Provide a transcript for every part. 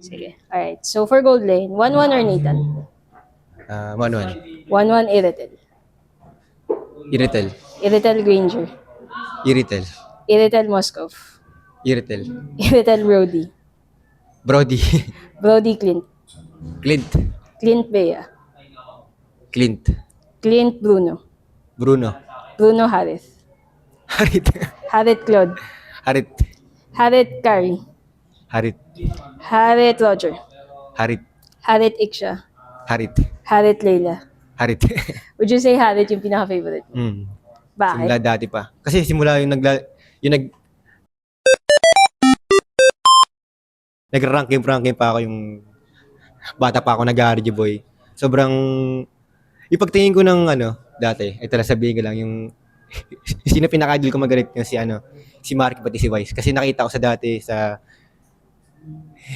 Sige. Alright. So for gold lane, 1-1 or Nathan? 1-1. 1-1 Iritel. Iritel. Iritel Granger. Iritel. Iritel Moskov. Iritel. Iritel Brody. Brody. Brody Clint. Clint. Clint Bea. Clint. Clint Bruno. Bruno. Bruno Harith. Harit. Harith Claude. Harit. Harith Kari. Harit. Harith Roger. Harit. Harith Iksha. Harit. Harith Leila. Harit. Would you say Harith yung pinaka-favorite mo? Hmm. Bakit? Simula dati pa. Kasi simula yung nag-ranking pa ako yung bata pa ako nag-RG boy. Sobrang ipagtingin ko ng dati, ito lang sabihin ko lang yung sino pinaka-idol ko magalit yung si Mark pati si Vice. Kasi nakita ko sa dati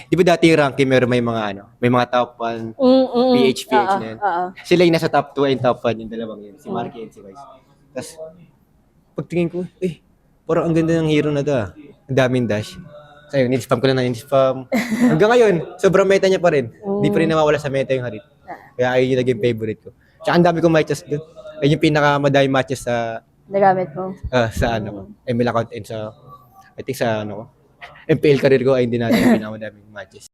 di ba dati yung ranking meron may mga top 1, PH na yun. Sila yung nasa top 2 and top 1 yung dalawang yun, si Mark and si Vice. Tapos, pagtingin ko, parang ang ganda ng hero na to ah. Ang daming dash. So yun, in-spam ko lang na in-spam. Hanggang ngayon, sobrang meta niya pa rin. Hindi pa rin nawawala sa meta yung Harit. Kaya ayun yung naging favorite ko. Tsaka ang dami kong matches doon. Ayun yung pinakamadaming matches sa Nagamit mo? sa ML account and sa I think sa MPL career ko ay hindi natin yung pinakamadaming matches.